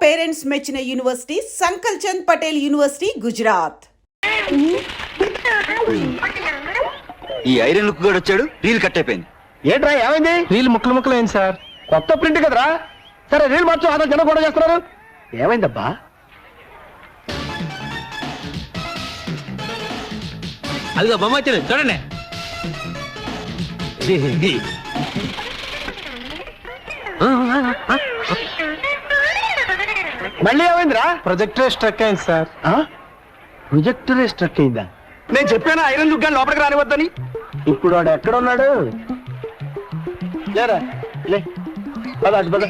Parents మెచ్చిన university సంకల్ Chand Patel university Gujarat. ఈ iron look కూడా వచ్చాడు, రీల్ కట్ అయిపోయింది. ఏంట్రా ఏమైంది? రీల్ ముక్కలు అయింది సార్. కొత్త ప్రింట్ కదరా. సరే రీల్ మార్చు, అదో జనం కూడా చేస్తున్నారు. ఏమైందబ్బా? అదిగో బొమ్మ వచ్చింది చూడండి. మళ్ళీ ఏమైందిరా? ప్రొజెక్టర్ స్ట్రక్ అయింది సార్. ప్రొజెక్టరే స్ట్రక్ అయిందా? నేను చెప్పాను ఐరన్ లుక్ గాని లోపలికి రానివద్దని. ఇప్పుడు వాడు ఎక్కడ ఉన్నాడు? లేరా లే, పద అటు పద.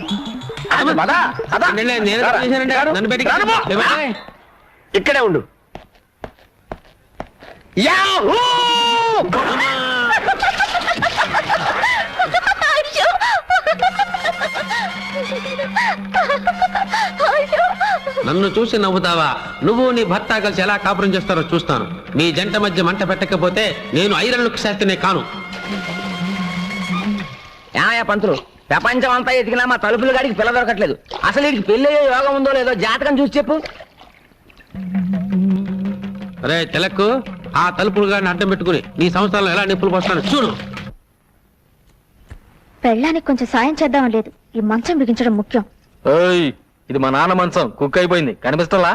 ఇక్కడే ఉండు. యాహూ! నన్ను చూసి నవ్వుతావా? నువ్వు నీ భర్త కలిసి ఎలా కాపురం చేస్తారో చూస్తాను. మీ జంట మధ్య మంట పెట్టకపోతే నేను ఐరన్ లుక్ శాస్త్రినే కాను. ఏమయ్యా పంతులు, ప్రపంచం అంతా ఎతికినా మా తలుపులు గాడికి పిల్ల దొరకట్లేదు. అసలు వీడికి పెళ్లి యోగం ఉందో లేదో జాతకం చూసి చెప్పు. అరే తిలక్కు, ఆ తలుపులు గాడిని అడ్డం పెట్టుకుని నీ సంవత్సరాలు ఎలా నిప్పులు పోస్తాను చూడు. పెళ్ళానికి కొంచెం సాయం చేద్దాం లేదు, ఈ మంచం బిగించడం ముఖ్యం. ఇది మా నాన్న మంచం, కుక్ అయిపోయింది కనిపిస్తలా?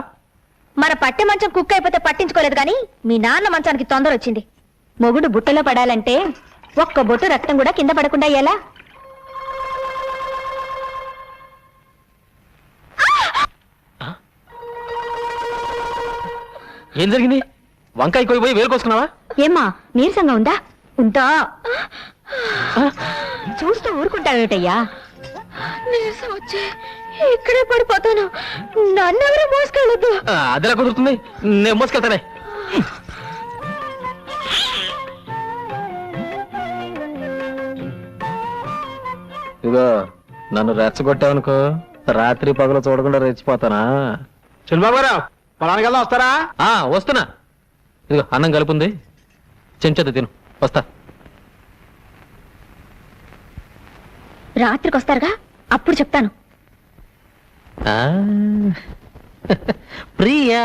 మన పట్టె మంచం కుక్ అయిపోతే పట్టించుకోలేదు కానీ మీ నాన్న మంచానికి తొందర వచ్చింది. మొగుడు బుట్టలో పడాలంటే ఒక్క బొట్టు రక్తం కూడా కింద పడకుండా ఎలా? ఏం జరిగింది? వంకాయ కోయిపోయి వేలు కోసుకున్నావా? ఏమ్మా నీరసంగా ఉందా? ఉందా? చూస్తూ ఊరుకుంటావేటయ్యా? నీరసం వచ్చి ఇక్కడే పడిపోతాను, నన్నెవరూ మోసుకెళ్ళొద్దు. అదిలా కుదురుతుంది, నేను మోసుకెళ్తానే. ఇదిగో నన్ను రెచ్చగొట్టావనుకో, రాత్రి పగలు చూడకుండా రెచ్చిపోతానా? చంద్రబాబు గారు పొలానికి వెళ్దాం, వస్తారా? వస్తున్నా. ఇదిగో అన్నం కలుపుంది, చెంచది తిను, వస్తా. రాత్రికి వస్తారుగా, అప్పుడు చెప్తాను. ప్రియా,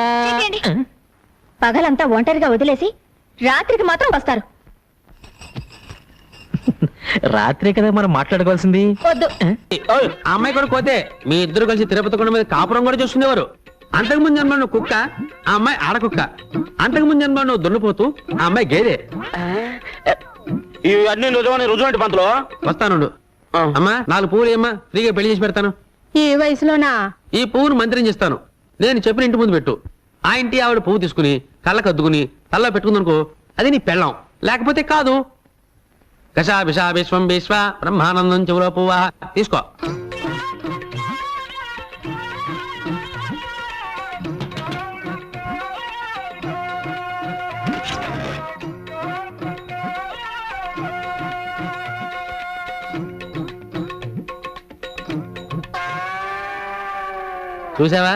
పగలంతా ఒంటరిగా వదిలేసి రాత్రికి మాత్రం వస్తారు. రాత్రి కదా మనం మాట్లాడుకోవాల్సింది. వద్దు. ఆ అమ్మాయి కూడా పోతే మీ ఇద్దరు కలిసి తిరుపతి కొండ మీద కాపురం కూడా చూసుకునేవారు. అంతకుముందు జన్మ నువ్వు కుక్క, ఆ అమ్మాయి ఆడకుక్క. అంతకుముందు జన్మ నువ్వు దున్నుపోతూ, ఆ అమ్మాయి గేదె. ఇవన్నీ రుజువంటి పంతులు. వస్తానుండు. అమ్మా 4 పువ్వులు ఏమ్మా, ఫ్రీగా పెళ్లి చేసి పెడతాను. ఈ వయసులోనా? ఈ పువ్వును మంత్రం చేస్తాను, నేను చెప్పిన ఇంటి ముందు పెట్టు. ఆ ఇంటి ఆవిడ పువ్వు తీసుకుని కళ్ళకు అద్దుకుని తల్ల పెట్టుకుందనుకో, అది నీ పెళ్ళం. లేకపోతే కాదు. కషా విషా విశ్వం విశ్వ బ్రహ్మానందం చెవులో పువ్వా తీసుకో. చూసావా?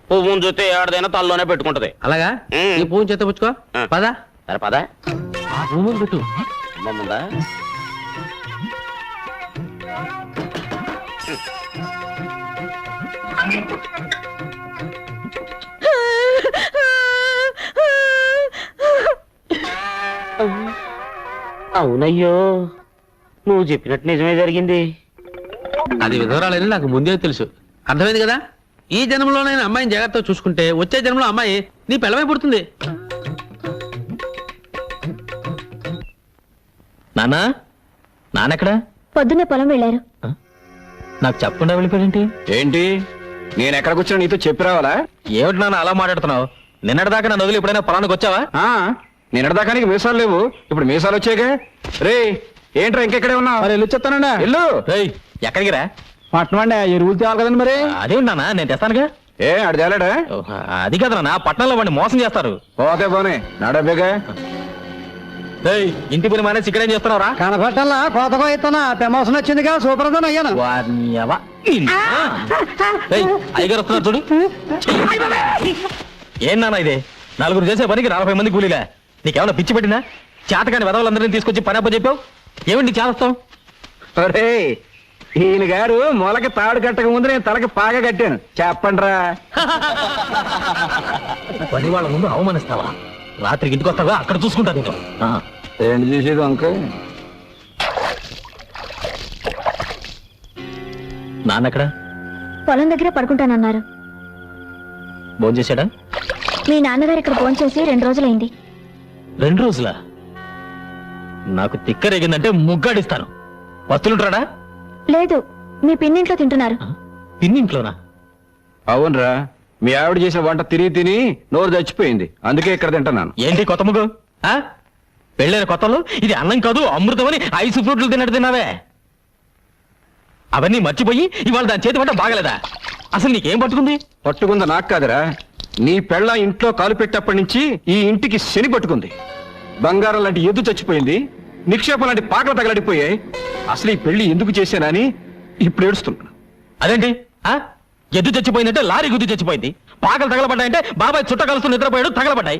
పువ్వు చూస్తే ఏడదైనా తల్లోనే పెట్టుకుంటది. అలాగా? ఈ పువ్వు చేత పుచ్చుకో. పదా సరే పద. ఆ పువ్వు ముందు పెట్టు. ముందా అవునయ్యో, నువ్వు చెప్పినట్టు నిజమే జరిగింది. అది విధవరాలని నాకు ముందే తెలుసు. అర్థమైంది కదా? ఈ జన్మలోనైనా అమ్మాయిని జాగ్రత్తగా చూసుకుంటే వచ్చే జన్మలో అమ్మాయి నీ పిల్లమై పుడుతుంది. నాన్న, నాన్నెక్కడా? పొద్దున్నే పొలం వెళ్ళారు. నాకు చెప్పకుండా వెళ్ళిపోయాడేంటి? ఏంటి, నేను ఎక్కడికి వచ్చినా నీతో చెప్పి రావాలా? ఏమిటి నాన్న అలా మాట్లాడుతున్నావు? నిన్నటిదాకా నన్ను వదిలి ఎప్పుడైనా పొలానికి వచ్చావా? నిన్నటిదాకా నీకు మీసాలు లేవు, ఇప్పుడు మీసాలు వచ్చాగా. రే ఏంట్రా ఇంకెక్కడే ఉన్నావు? మరి వెళ్ళి వచ్చేస్తానండి. వెళ్ళు. ఎక్కడికి రా? పట్టణం అండి, ఎరువులు తేవాలి కదండి. మరి అదేంటి నాన్న, నేను తెస్తానుగా. ఆడు తేలాడా? అది కదా నాన్న, పట్టణంలో వాడిని మోసం చేస్తారు. ఓకే పోనీ నాడబ్బేగా. ఇంటి పని మానేసి ఇక్కడేం చేస్తున్నావురా? కనపట్టల్లా కోతకో ఇస్తున్నా, ప్రమోషన్ వచ్చిందిగా, సూపర్ అయ్యాను. అయ్యగారు వస్తున్నారు చూడు. ఏం నాన్న ఇది? 4 చేసే పనికి 40 మంది కూలీగా? నీకేమన్నా పిచ్చి పెట్టినా? చేతకాని వెదవులందరినీ తీసుకొచ్చి పని అప్ప చెప్పావు. ఏమిటి చేస్తాం? ఈయన గారు మొలకి తాడు కట్టక ముందు నేను తలకి పాగా కట్టాను చెప్పండిరా. పని వాళ్ళ ముందు అవమానిస్తావా? రాత్రికి ఇంటికి వస్తావా? అక్కడ చూసుకుంటా నేను. ఏంటి చూసేది వంక? నాన్న ఎక్కడ? పొలం దగ్గర పడుకుంటానన్నారు. భోజనం చేశాడా? మీ నాన్నగారు ఇక్కడ ఫోన్ చేసి 2 రోజులైంది. 2 రోజులా? నాకు తిక్కరేగిందంటే ముగ్గాడిస్తాను. వస్తులుంటాడా? లేదు, మీ పిన్నింట్లో తింటున్నారు. పిన్నింట్లోనా? అవునరా, మీ ఆవిడ చేసిన వంట తిరిగి తిని నోరు చచ్చిపోయింది, అందుకే ఇక్కడ తింటున్నాను. ఏంటి కొత్త ముగ్గు? పెళ్ళైన కొత్తలో ఇది అన్నం కాదు అమృతం అని ఐస్ ఫ్రూట్లు తిన్నట్టు తిన్నావే. అవన్నీ మర్చిపోయి ఇవాళ దాని చేతి వంట బాగలేదా? అసలు నీకేం పట్టుకుంది? పట్టుకుంది నాకు కాదురా, నీ పెళ్ళ ఇంట్లో కాలు పెట్టేప్పటి నుంచి ఈ ఇంటికి శని పట్టుకుంది. బంగారం లాంటి ఎద్దు చచ్చిపోయింది, నిక్షేపం లాంటి పాకలు తగలడిపోయాయి. అసలు ఈ పెళ్లి ఎందుకు చేశానని ఇప్పుడు ఏడుస్తున్నాను. అదేంటి? ఎద్దు చచ్చిపోయిందంటే లారీ గుద్దు చచ్చిపోయింది, పాకలు తగలబడ్డాయంటే బాబాయ్ చుట్ట కలుస్తూ నిద్రపోయాడు తగలబడ్డాయి.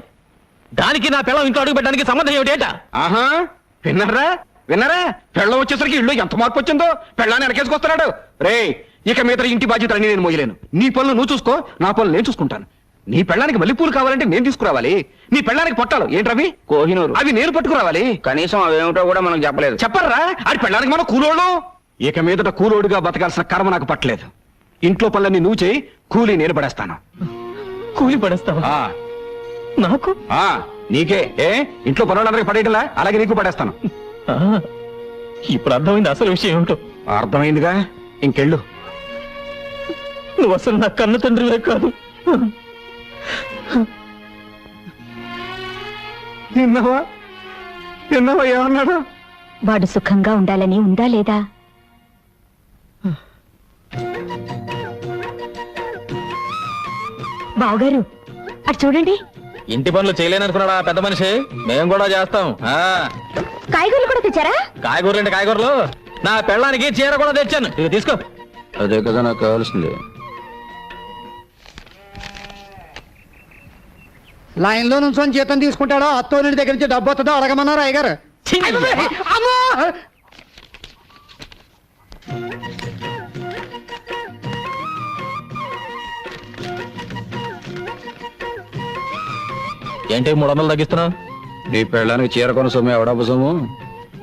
దానికి నా పిల్లం ఇంట్లో అడుగు పెట్టడానికి సంబంధం ఏమిటేట? ఆహా, విన్నారా విన్నారా? పెళ్ళం వచ్చేసరికి ఇల్లు ఎంత మార్పు వచ్చిందో. పెళ్ళాన్ని వెనకేసుకొస్తున్నాడు. రే, ఇక మీద ఇంటి బాధ్యతలన్నీ నేను మోయలేను. నీ పనులు నువ్వు చూసుకో, నా పనులు నేను చూసుకుంటాను. నీ పెళ్ళానికి మల్లెపూలు కావాలంటే నేను తీసుకురావాలి. నీ పెళ్ళానికి పొట్టాలు ఏంటవి? కోహినూరు, అవి నేను పట్టుకురావాలి. కనీసం అవేమిటో కూడా మనకు చెప్పలేదు. చెప్పర్రా, అది పెళ్ళానికి మనం కూలోళ్ళు. ఇక మీదట కూలోడుగా బతకాల్సిన కర్మ నాకు పట్టలేదు. ఇంట్లో పనులన్నీ నువ్వు చేయి, కూలీ నేను పడేస్తాను. కూలి పడేస్తావా? ఆ, నాకు? ఆ, నీకే. ఏ ఇంట్లో పనులందరికీ పడేయటలా, అలాగే నీకు పడేస్తాను. ఇప్పుడు అర్థమైంది అసలు విషయం ఏమిటో. అర్థమైందిగా, ఇంకెళ్ళు. నువ్వు అసలు నా కన్న తండ్రివే కాదు. విన్నావా విన్నావా ఏమన్నాడు? వాడు సుఖంగా ఉండాలని ఉందా లేదా? బావగారు, అటు చూడండి. ఇంటి పనులు చేయలేననుకున్నాడా పెద్ద మనిషి? మేము కూడా చేస్తాం. కాయగూరలు కూడా తెచ్చారా? కాయగూరలు అంటే కాయగూరలు, నా పెళ్ళానికి చీర కూడా తెచ్చాను. ఇది తీసుకో. అదే కదా నాకు కావాల్సింది. లైన్ లో నుంచి జీతం తీసుకుంటాడో అత్తోని దగ్గర నుంచి డబ్బు వస్తుందో అడగమన్నారు అయ్యగారు. ఏంటి 300 తగ్గిస్తున్నావు? నీ పెళ్ళానికి చీర కొన సొమ్ము ఎవడబ్బ సొమ్ము?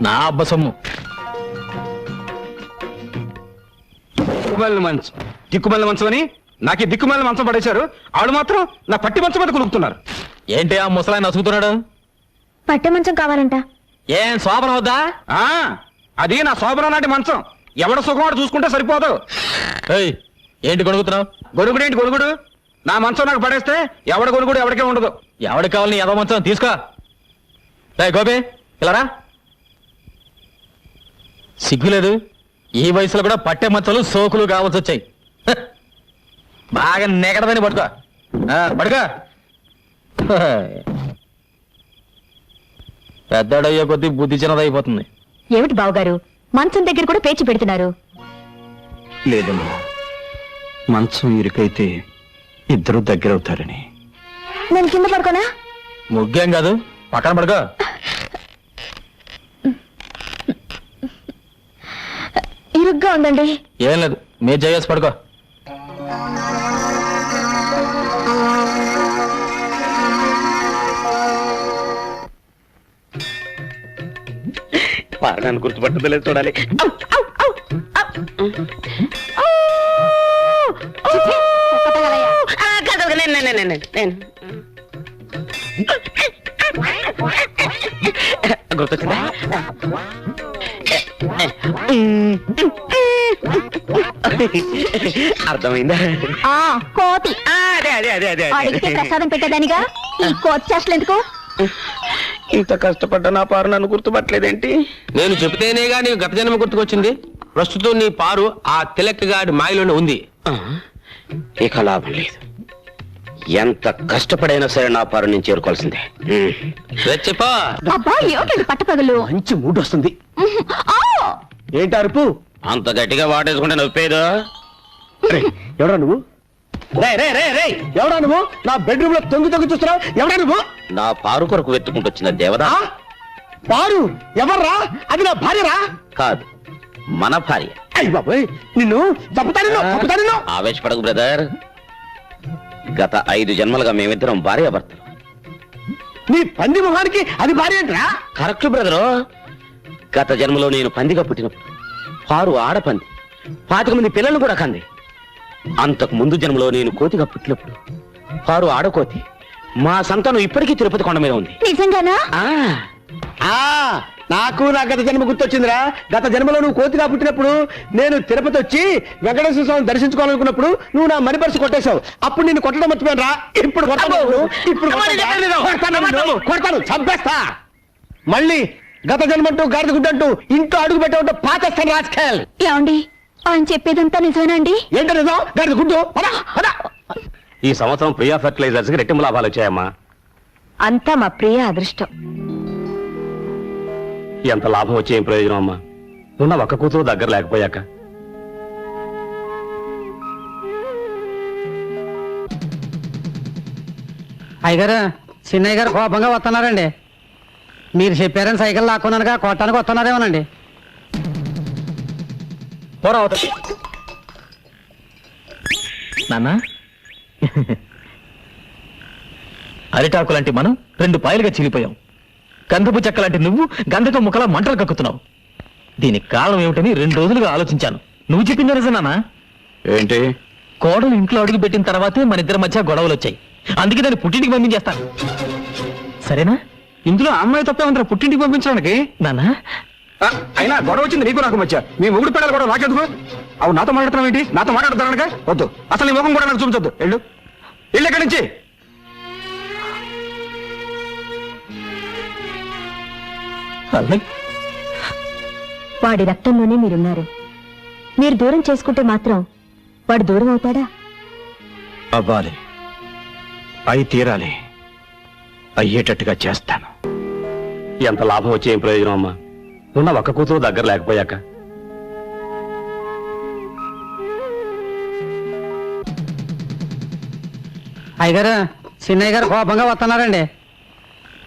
నా అబ్బ సొమ్ము. దిక్కుమాలిన మంచం, దిక్కుమాలిన మంచం అని నాకు దిక్కుమాలిన మంచం పడేశారు. ఆడు మాత్రం నా పట్టి మంచం మీద కొనుక్కుతున్నారు. ఏంటి ఆ ముసలాయన నసుగుతున్నాడు? పట్టె మంచం కావాలంట. ఏం శోభన వద్దా? అది నా శోభన నాటి మంచం. ఎవడ సుఖం వాడు చూసుకుంటే సరిపోదు. ఏయ్, ఏంటి కొనుక్కుతున్నావు? గొడుగుడేంటి గొడుగుడు? నా మంచం నాకు పడేస్తే ఎవడ గొడుగుడు ఎవరికే ఉండదు. ఎవడికి కావాలి నీ ఎదో మంచం? తీసుకో. గోపి ఇలారా. సిగ్గులేదు? ఈ వయసులో కూడా పట్టె మంచాలు సోకులు కావాల్సి వచ్చాయి. బాగా నెగడదని పట్టుకో. పడుకో. పెద్దడయ్యే కొద్దీ బుద్ధి చిన్నదైపోతుంది. ఏమిటి బావగారు, మంచం దగ్గర కూడా పేచి పెడుతున్నారు? లేదమ్మా, మంచం ఇరుకైతే ఇద్దరు దగ్గరవుతారని. నేను కింద పడుకోనా? ముగ్గేం కాదు, పక్కన పడుకో. ఇరుగ్గా ఉందండి. ఏం లేదు, మీరు చేసి పడుకో. పారడాన్ని గుర్తుపట్టలేదు చూడాలి. గుర్తొచ్చిందా? అర్థమైందా? కోతి అదే అదే అదే అదే అడిగితే ప్రసాదం పెట్టేదానిగా ఈ కోతి చేష్టలు ఎందుకు? ఇంత కష్టపడ్డ నా పారు నన్ను గుర్తుపట్టలేదేంటి? నేను చెబితేనేగా నీకు గత జన్మ గుర్తుకొచ్చింది. ప్రస్తుతం నీ పారు ఆ తిలక్ గాడి మాయలోనే ఉంది. ఇక లాభం లేదు. ఎంత కష్టపడైనా సరే నా పారు నేను చేరుకోవాల్సిందే. చెప్పా. అబ్బా, ఏమిటండి పట్టపగలు? మంచి మూడ్ వస్తుంది. ఏంటి అరుపు? అంత గట్టిగా వాటేసుకుంటే నొప్పేదో. ఎవడా నువ్వు? ఎవడా నువ్వు? నా బెడ్రూమ్ లో తొంగి చూస్తున్నావు? ఎవడా నువ్వు? నా పారు కొరకు వెతుకుంటొచ్చిన దేవదా. పారు ఎవర్రా? అది నా భార్యరా? కాదు, మన భార్య. అయ్య బాబోయ్, నిన్ను చంపుతాను. ఆవేశపడకు బ్రదర్. గత 5 జన్మలుగా మేమిద్దరం భార్యాభర్తలు. నీ పంది మొహానికి అది భార్య ఏంట్రా? Correct brother. గత జన్మలో నేను పందిగా పుట్టినప్పుడు పారు ఆడపంది 25 మంది పిల్లలను కూడా కంది. అంతకు ముందు జన్మలో నేను కోతిగా పుట్టినప్పుడు పారు ఆడకోతి. మా సంతానం ఇప్పటికీ తిరుపతి కొండ మీద ఉంది. నిజంగానా? ఆ నాకు నా గత జన్మ గుర్తొచ్చిందిరా. గత జన్మలో నువ్వు కోతిగా పుట్టినప్పుడు నేను తిరుపతి వచ్చి వెంకటేశ్వర స్వామిని దర్శించుకోవాలనుకున్నప్పుడు నువ్వు నా మనీ పర్సు కొట్టేశావు. అప్పుడు నిన్ను కొట్టడం మర్చిపోయాను రా. ఇప్పుడు కొడతాను, చంపేస్తా. మళ్ళీ గత జన్మంటూ గాడిద గుడ్డంటూ ఇంట్లో అడుగు పెట్టే పాచేస్తాను రాజకీయాలు. ఏమండి, ఆయన చెప్పేదంతా నిజమేనండి? ఏంటో నిజం? గాడిద గుడ్డు. ఈ సంవత్సరం ప్రియా ఫెర్టిలైజర్స్ కి రెట్టింపు లాభాలు వచ్చాయమ్మా. అంతా మా ప్రియ అదృష్టం. ఎంత లాభం వచ్చే ఏం ప్రయోజనం అమ్మా, ఉన్న ఒక్క కూతురు దగ్గర లేకపోయాక. అయ్యగారు, చిన్నయ్య గారు కోపంగా వస్తున్నారండి. మీరు చెప్పారని సైకిల్ లాక్కున్నానుగా కొట్టానికి వస్తున్నారేమోనండి. నాన్న, అరిటాకు లాంటి మనం 2 పాయలుగా చీలిపోయాం. గంధపు చెక్క లాంటి నువ్వు గంధకం ముక్కలా మంటలు కక్కుతున్నావు. దీనికి కారణం ఏమిటని 2 రోజులుగా ఆలోచించాను. నువ్వు చెప్పింది నిజం నాన్న. ఏంటి? కోడలు ఇంట్లో అడుగు పెట్టిన తర్వాతే మన ఇద్దరి మధ్య గొడవలు వచ్చాయి. అందుకే దాన్ని పుట్టింటికి పంపించేస్తాను. సరేనా? ఇందులో అమ్మాయి తప్పే ఉందిరా పుట్టింటికి పంపించడానికి. నాన్న, అయినా గొడవ వచ్చింది నీకు నాకు మధ్య. మీ మొగుడు పిల్లలు కూడా నాకెందుకు? అవు నాతో మాట్లాడుతున్నావు ఏంటి? నాతో మాట్లాడుతున్నానుగా. వద్దు, అసలు నీ ముఖం కూడా నాకు చూపించొద్దు. వెళ్ళు ఎక్కడి నుంచి. వాడి రక్తంలోనే మీరున్నారు. మీరు దూరం చేసుకుంటే మాత్రం వాడు దూరం అవుతాడా? అవ్వాలి, అయి తీరాలి, అయ్యేటట్టుగా చేస్తాను. ఎంత లాభం వచ్చే ఏం ప్రయోజనం అమ్మా, ఉన్న ఒక్క కూతురు దగ్గర లేకపోయాక. అయ్యగారు, చిన్నయ్య గారు కోపంగా వస్తున్నారండి.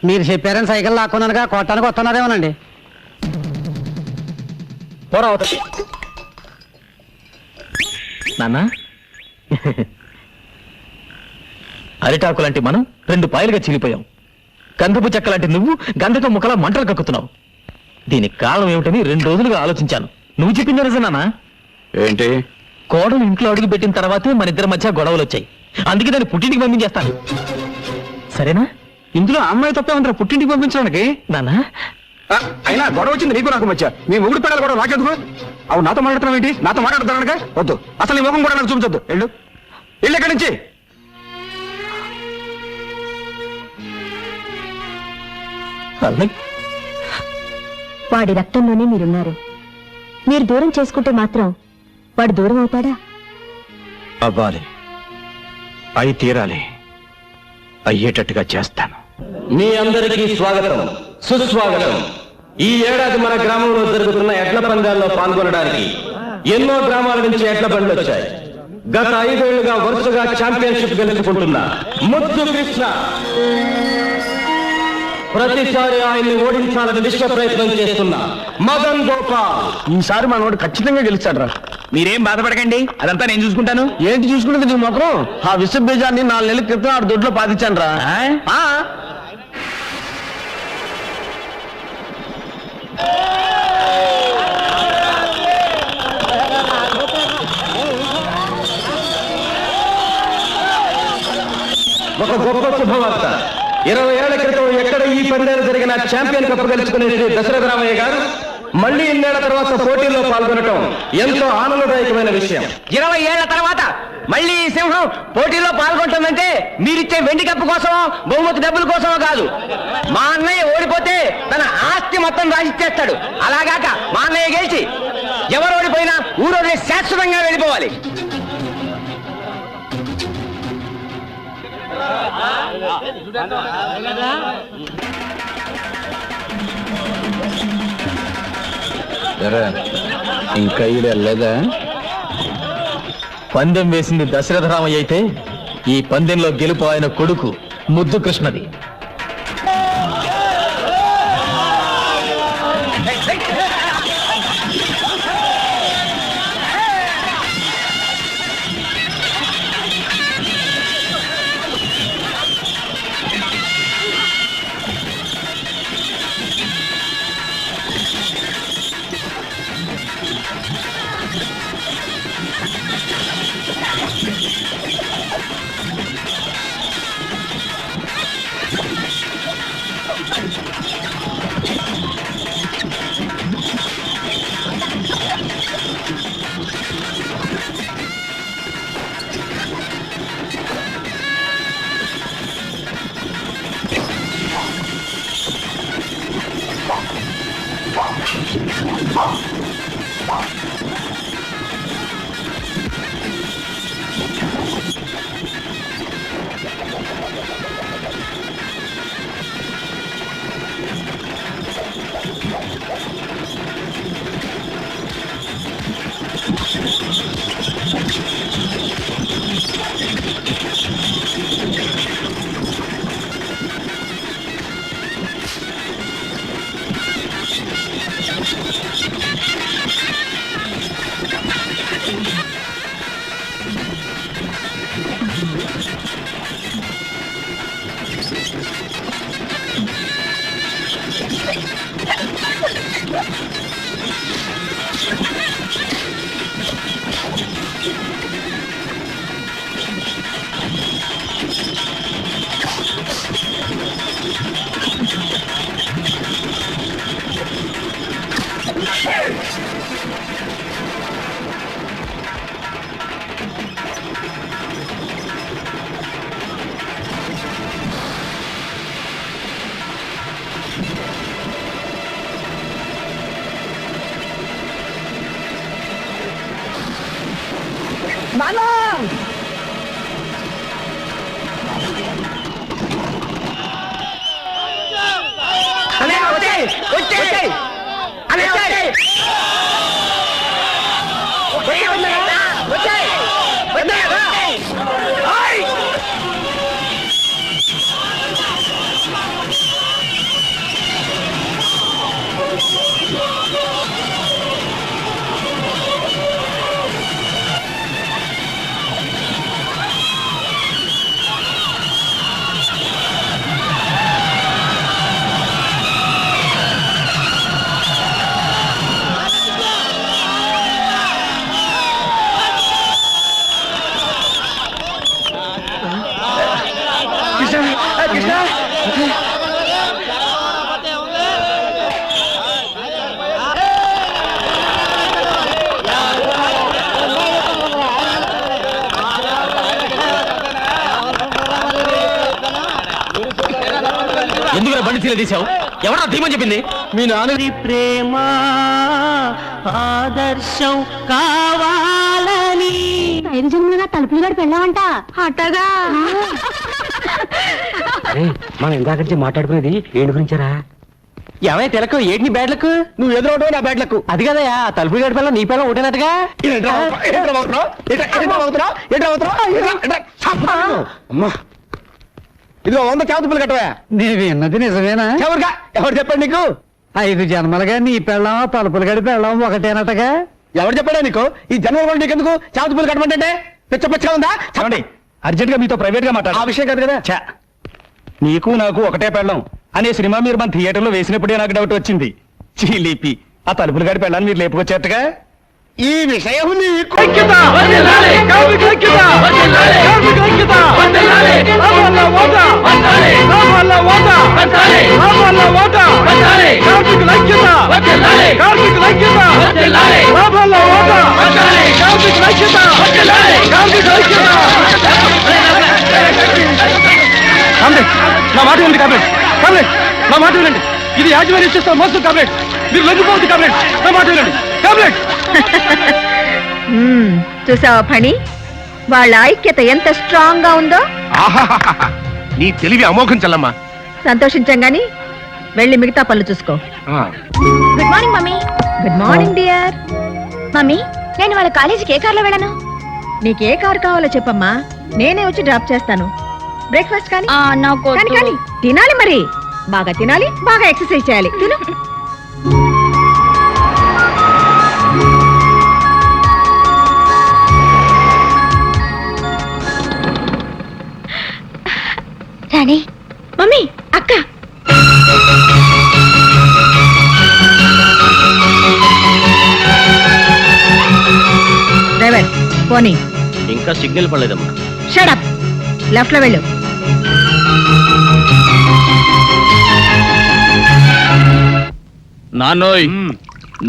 మీరు చెప్పారని సైకిల్ లాక్కున్నానుగా కొట్టానికి వస్తున్నారేమోనండి. నాన్న, అరిటాకు లాంటి మనం 2 పాయలుగా చీలిపోయాం. గంధపు చెక్క లాంటి నువ్వు గంధకం ముక్కలా మంటలు కక్కుతున్నావు. దీనికి కారణం ఏమిటని 2 రోజులుగా ఆలోచించాను. నువ్వు చెప్పింది నిజం నాన్న. ఏంటి? కోడలు ఇంట్లో అడుగు పెట్టిన తర్వాతే మన ఇద్దరి మధ్య గొడవలు వచ్చాయి. అందుకే దాన్ని పుట్టింటికి పంపించేస్తాను. సరేనా? ఇందులో అమ్మాయి తప్పే ఉందిరా పుట్టింటికి పంపించడానికి. నాన్న, అయినా గొడవ వచ్చింది నీకు నాకు మధ్య. మీ మొగుడు పిల్లలు కూడా నాకెందుకు? అవు నాతో మాట్లాడుతున్నావు ఏంటి? నాతో మాట్లాడుతున్నానుగా. వద్దు, అసలు నీ ముఖం కూడా నాకు చూపించొద్దు. వెళ్ళు ఎక్కడి నుంచి. వాడి రక్తంలోనే మీరున్నారు. మీరు దూరం చేసుకుంటే మాత్రం వాడు దూరం అవుతాడా? అవ్వాలి, అయి తీరాలి, అయ్యేటట్టుగా చేస్తాను. మీ అందరికీ స్వాగతం, సుస్వాగతం. ఈ ఏడాది మన గ్రామంలో జరుగుతున్న ఎడ్ల పందాల్లో పాల్గొనడానికి ఎన్నో గ్రామాల నుంచి ఎడ్ల బండ్లు వచ్చాయి. గత 5 ఏళ్లుగా వరుసగా ఛాంపియన్షిప్ గెలుచుకుంటున్న ముద్దు కృష్ణ ప్రతిసారి ఆయన్ని ఓడించాలని విశ్వ ప్రయత్నం చేస్తున్న మదన్ గోపాల్. ఈసారి మనోడు ఖచ్చితంగా గెలుస్తాడు. మీరేం బాధపడకండి, అదంతా నేను చూసుకుంటాను. ఏంటి చూసుకునేది నీ మొత్తం? ఆ విశ్వ బీజాన్ని 4 నెలల క్రితం ఆడు దొడ్లో పాతించాను రా. ఒక గొప్ప శుభవార్త. 20 ఏళ్ల క్రితం ఎక్కడ ఈ పందేలు జరిగిన ఛాంపియన్ కప్ గెలుచుకునే శ్రీ దశరథ రామయ్య గారు మళ్ళీ 2 ఏళ్ల తర్వాత పోటీల్లో పాల్గొనడం ఎంతో ఆనందదాయకమైన విషయం. 20 ఏళ్ల తర్వాత మళ్ళీ ఈ సింహం పోటీలో పాల్గొంటుందంటే మీరిచ్చే వెండి కప్పు కోసమో బహుమతి డబ్బుల కోసమో కాదు. మా అన్నయ్య ఓడిపోతే తన ఆస్తి మొత్తం రాసిచ్చేస్తాడు. అలాగాక మా అన్నయ్య గెలిచి ఎవరు ఓడిపోయినా ఊరోజు శాశ్వతంగా వెళ్ళిపోవాలి. ఇంకా లేదా? పందెం వేసింది దశరథ రామయ్య అయితే ఈ పందెంలో గెలుపు ఆయన కొడుకు ముద్దు కృష్ణది. ఎందుకు బండి తీర తీసావు? ఎవరా తీమని చెప్పింది? మీ నాన్న ప్రేమ ఆదర్శం కావాలని 5 జన్మలుగా తలుపులు గడి పెళ్ళామంట అట్టగా మనం ఇందాక మాట్లాడుకునేది ఏంటి గురించారా? ఏమై తెలకు ఏంటి నీ బ్యాడ్లకు? నువ్వు ఎదురవటం నా బ్యాట్లకు. అది కదయా తలుపులు గడి పిల్ల నీ పిల్ల ఒకటేనట్టుగా. అమ్మా ఇదిగో 100 చేతులు కట్టవా. నీ విన్నది నిజమేనా? ఎవరుగా ఎవరు చెప్పండి నీకు? 5 జన్మలుగా నీ పెళ్ళం తలుపులు గడి పెళ్ళం ఒకటేనట్టుగా. ఎవరు చెప్పాడా నీకు? ఈ జన్మలో కూడా నీకెందుకు చేతులు కట్టమంటే పిచ్చ పిచ్చగా ఉందా? చెప్పండి. అర్జెంట్ గా మీతో ప్రైవేట్ గా మాట్లాడు. ఆ విషయం కాదు కదా. ఛా, నీకు నాకు ఒకటే పెళ్ళం అనే సినిమా మీరు మన థియేటర్ లో వేసినప్పుడే నాకు డౌట్ వచ్చింది. చీలిపి ఆ తలుపులు గడి పెళ్ళాన్ని మీరు లేపుకొచ్చేట్టుగా. ఈ విషయం నీకు నా మాట ఉంది కాబేట్ కాబేట్ నా మాట వినండి. ఇది యాజమాన్యం చేస్తున్న మోసం కాబేట్. మీరు లొంగిపోవద్దు కాబేట్. నా మాట వినండి కాబేట్. చూసావా ఫణి, వాళ్ళ ఐక్యత ఎంత స్ట్రాంగ్ గా ఉందో. నీ తెలివి అమోఘం చల్లమ్మా. సంతోషించాం గాని వెళ్ళి మిగతా పనులు చూసుకో. Good morning mummy. Good morning dear. Mummy, నేను వాళ్ళ కాలేజీకి ఏ కార్లో వెళ్ళను? నీకు ఏ కారు కావాలో చెప్పమ్మా, నేనే వచ్చి డ్రాప్ చేస్తాను. బ్రేక్ఫాస్ట్ కానీ కానీ తినాలి, మరి బాగా తినాలి, బాగా ఎక్సర్సైజ్ చేయాలి. తిను. రాణి, మమ్మీ, అక్క. డ్రైవర్ పోనీ. ఇంకా సిగ్నల్ పడలేదమ్మా. Shut up. లెఫ్ట్ లో వెళ్ళు. నాన్నోయ్,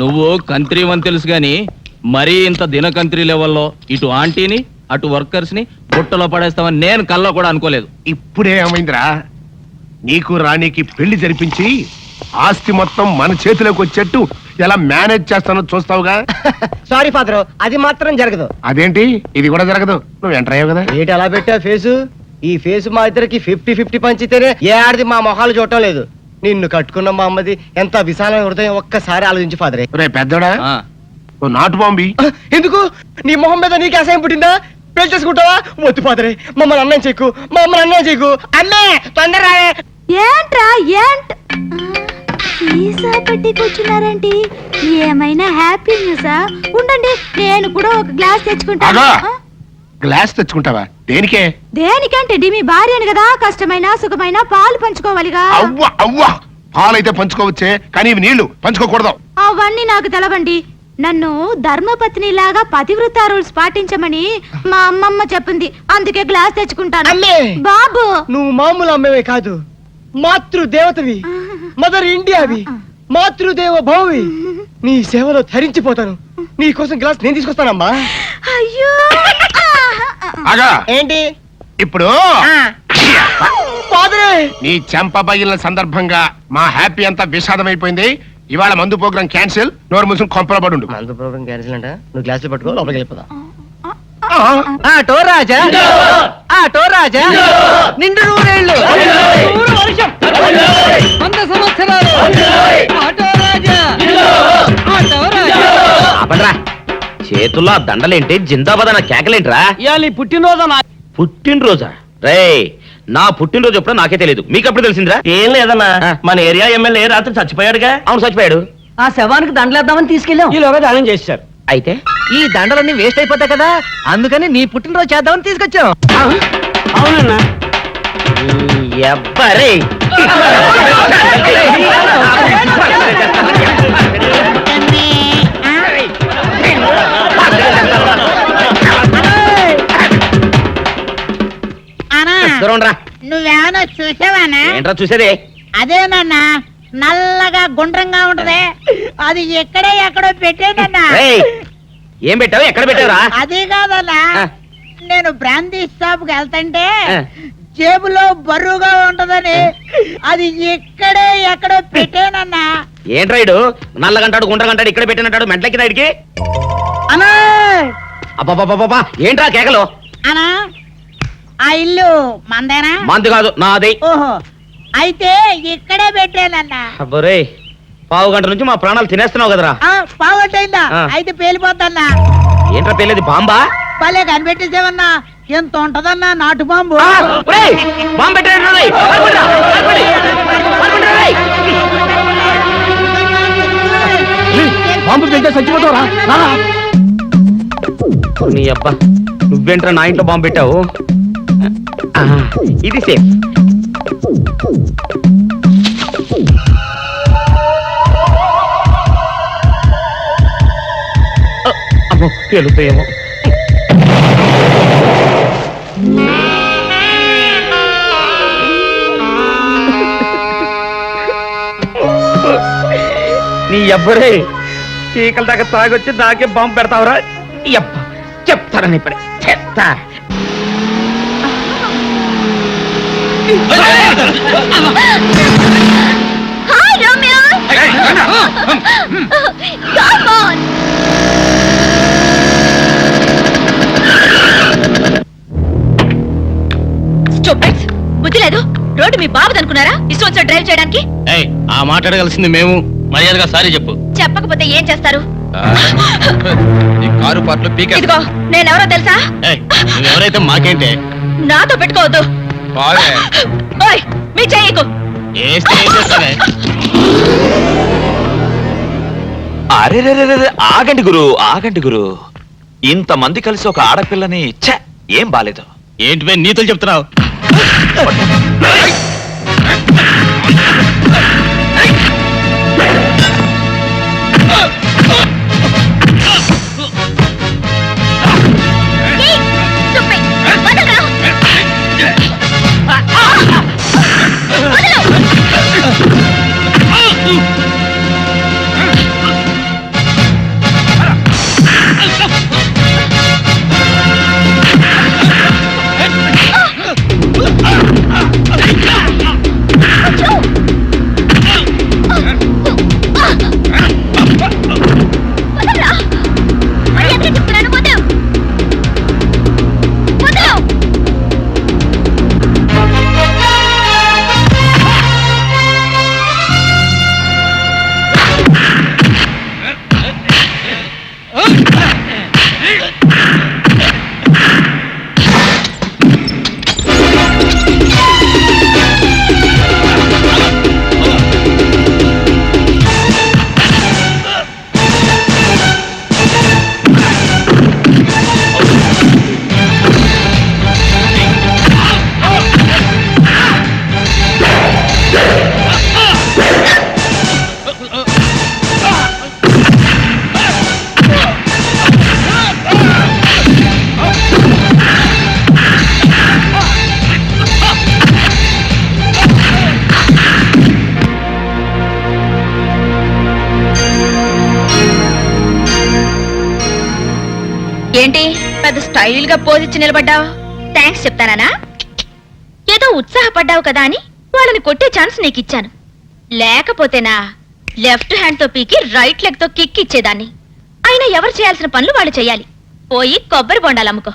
నువ్వు కంత్రి అని తెలుసు గాని మరీ ఇంత దినకంత్రి లెవెల్లో ఇటు ఆంటీని అటు వర్కర్స్ ని బుట్టలో పడేస్తామని నేను కల్లో కూడా అనుకోలేదు. ఇప్పుడే ఏమైందిరా? నీకు రాణికి పెళ్లి జరిపించి ఆస్తి మొత్తం మన చేతిలోకి వచ్చేట్టు ఎలా మేనేజ్ చేస్తానో చూస్తావుగా. సారీ ఫాదర్, అది మాత్రం జరగదు. అదేంటి? ఇది కూడా జరగదు. నువ్వు ఎంటర్ అయ్యావు కదా. ఏంటి అలా పెట్టా ఫేసు? ఈ ఫేసు మా ఇద్దరికి 50-50 పంచితేనే ఏ ఆడిది మా మొహాలు చూడటం లేదు. నిన్ను కట్టుకున్న మా అమ్మది ఎంత విశాలమైన హృదయం ఒక్కసారి ఆలోచించి ఫాదరే. రే పెద్దోడా, ఓ నాటు బాంబి. ఎందుకు? నీ మొహం మీద నీకు అసహ్యం పుట్టిందా? పెళ్లి చేసుకుంటావా? వద్దు ఫాదరే, మమ్మల్ని అన్నం చేయకు, మమ్మల్ని అన్నం చేయకు. అమ్మే తొందర ఏంట్రా ఏంట్ సీసా పెట్టి కూర్చున్నారేంటి? ఏమైనా హ్యాపీ న్యూసా? ఉండండి, నేను కూడా ఒక గ్లాస్ తెచ్చుకుంటాను. ఆగా. గ్లాస్ తెచ్చుకుంటావా? దేనికే? దేనికంటే మీ భార్యను కదా, కష్టమైన సుఖమైన పాలు పంచుకోవాలిగా. అవ్వ అవ్వ, పాలైతే పంచుకోవచ్చే, కానీ ఇవి నీళ్లు పంచుకోకూడదు. అవన్నీ నాకు తెలవండి. నన్ను ధర్మపత్ని లాగా పతివ్రత రూల్స్ పాటించమని మా అమ్మమ్మ చెప్పింది, అందుకే గ్లాస్ తెచ్చుకుంటాను. అమ్మే! బాబు, నువ్వు మామూలు అమ్మవే కాదు, మాతృదేవతవి, మదర్ ఇండియావి, మాతృదేవ భౌవి. నీ సేవలో ధరించిపోతాను. నీ కోసం గ్లాస్ నేను తీసుకొస్తానమ్మా. అయ్యో ఆగా. ఏంటి ఇప్పుడు ఫాదరే? నీ చెంప పగిలిన సందర్భంగా మా హ్యాపీ అంతా విషాదమైపోయింది. ఇవాళ మందు ప్రోగ్రాం క్యాన్సిల్. నోరు మూసుకుని కొంపల పడి ఉండు. మందు ప్రోగ్రాం క్యాన్సిల్ అంట. నువ్వు గ్లాసులు పట్టుకో, లోపలికి వెళ్ళిపోదా. ఆటో రాజా, ఆటో రాజా, నిండు నూరేళ్ళు, వర్షం, 100 సంవత్సరాలు, ఆటో రాజా, ఆటో రాజా. ఆపండ్రా, చేతుల్లో ఆ దండలేంటి, జిందాబాద్ అన్న కేకలేంట్రా? ఇవాళ పుట్టినరోజు. పుట్టినరోజా? రే, నా పుట్టినరోజు ఎప్పుడో నాకే తెలియదు, మీకు ఎప్పుడు తెలిసిందిరా? ఏం లేదన్నా, మన ఏరియా ఎమ్మెల్యే రాత్రి చచ్చిపోయాడుగా. అవును, చచ్చిపోయాడు. ఆ శవానికి దండలేద్దామని తీసుకెళ్ళాం. ఈలోగా దానం చేశారు. అయితే ఈ దండలన్నీ వేస్ట్ అయిపోతాయి కదా, అందుకని నీ పుట్టినరోజు చేద్దామని తీసుకొచ్చాం. అవునన్నా. ఎవ్వరే నువ్వేమన్నా చూసావానా? ఏంట్రా చూసేది? అదేనన్నా, నల్లగా గుండ్రంగా ఉంటది, అది ఎక్కడో పెట్టేనన్నా. రేయ్, ఏం పెట్టావు? ఎక్కడ పెట్టావురా? అది కాదన్నా, ఆ. నేను బ్రాందీ షాప్ కి వెళ్తుంటే ఆ. జేబులో బరువుగా ఉంటదని అది ఎక్కడో పెట్టేనన్నా. ఏంట్రా ఇడు నల్లగంటాడు గుండ్రగంటాడు ఇక్కడ పెట్టినట్టాడు మెంట్లెక్కిన ఇడికి? అన్నా అబ్బాబాబాబా, ఏంట్రా కేకలు? అన్నా, ఆ ఇల్లు మందేనా? మంది కాదు, నాది. ఓహో, అయితే ఇక్కడే పెట్టానన్నా. అబ్బరే, పావు గంట నుంచి మా ప్రాణాలు తినేస్తున్నావు కదరా. పావుగంటైందా? ఆ. అయితే పేలిపోద్దన్నా. ఏంట్రా పెళ్ళేది, బాంబా? భలే కనిపెట్టేసేవన్నా, ఎంత ఉంటదన్నా నాటు బాంబు. ఆ, ఒరేయ్, బాంబు పెట్టాడు రేయ్. పారిపోండిరా, పారిపోండి. పారిపోండిరా రేయ్. బాంబు పెడితే చచ్చిపోతావురా. నీ అబ్బా, నువ్వేంట్రా నా ఇంట్లో బాంబు పెట్టావు? ఆ, ఇది సేఫ్. అమ్మో, పేలుతాయేమో. నీ అబ్బరే, చీకల దాకా తాగొచ్చి నాకే బాంబు పెడతావురా? అబ్బ, చెప్తారని ఇప్పుడే చెప్తా. Hi Ramya, come on. Stupids, బుద్ధి లేదు. రోడ్డు మీ బాబుది అనుకున్నారా ఇష్టం వచ్చి డ్రైవ్ చేయడానికి? ఆ మాట్లాడగలిసింది మేము, మర్యాదగా సారీ చెప్పు. చెప్పకపోతే ఏం చేస్తారు? కారు పాటలు పీకే. ఇదిగో, నేనెవరో తెలుసా? నువ్వెవరైతే మాకేంటే? నాతో పెట్టుకోవద్దు. ఓయ్, మీ చెయ్యకు. అరే ఆగండి గురు, ఆగండి గురు. ఇంతమంది కలిసి ఒక ఆడపిల్లని ఛ, ఏం బాలేదు. ఏంటి నీతులు చెప్తున్నావు? స్టైల్ గా పోజిచ్చి నిలబడ్డావు. థ్యాంక్స్ చెప్తానా? ఏదో ఉత్సాహపడ్డావు కదా అని వాళ్ళని కొట్టే ఛాన్స్ నీకు ఇచ్చాను. లేకపోతేనా లెఫ్ట్ హ్యాండ్ తో పీకి రైట్ లెగ్ తో కిక్ ఇచ్చేదాన్ని. అయినా ఎవరు చేయాల్సిన పనులు వాళ్ళు చేయాలి. పోయి కొబ్బరి బొండాలు అమ్ముకో.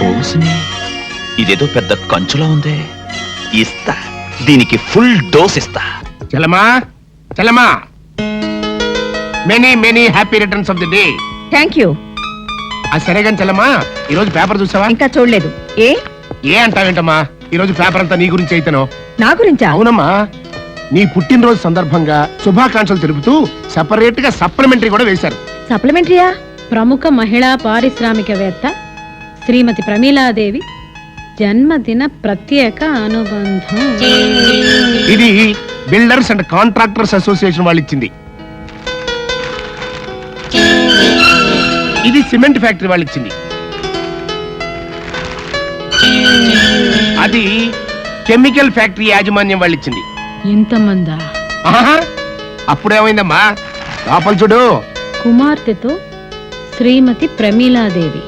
ఓసిని, ఇదేదో పెద్ద కంచులా ఉందే. ఇస్తా, దీనికి ఫుల్ డోస్ ఇస్తా. Chalama Chalama, many many happy returns of the day. Thank you. సరే గాని చలమా, ఈ రోజు పేపర్ చూసావా? ఇంకా చూడలేదు. ఏ అంటావేంటమ్మా, ఈ రోజు పేపర్ అంతా నీ గురించి అయితేనో. నా గురించా? అవునమ్మా, నీ పుట్టినరోజు సందర్భంగా శుభాకాంక్షలు తెలుపుతూ సెపరేట్ గా సప్లిమెంటరీ కూడా వేశారు. సప్లిమెంటరీయా? ప్రముఖ మహిళా పారిశ్రామికవేత్త శ్రీమతి ప్రమీలాదేవి జన్మదిన ప్రత్యేక అనుబంధం. ఇది బిల్డర్స్ అండ్ కాంట్రాక్టర్స్ అసోసియేషన్ వాళ్ళు ఇచ్చింది. ఇది సిమెంట్ ఫ్యాక్టరీ వాళ్ళు ఇచ్చింది. అది కెమికల్ ఫ్యాక్టరీ యాజమాన్యం వాళ్ళు ఇచ్చింది. ఇంతమందా? ఆహా, అప్పుడేమైందమ్మా, లోపల చూడు. కుమార్తెతో శ్రీమతి ప్రమీలాదేవి.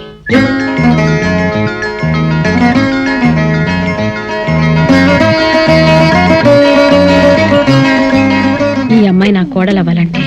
ఈ అమ్మాయి నా కోడలవ్వాలంటే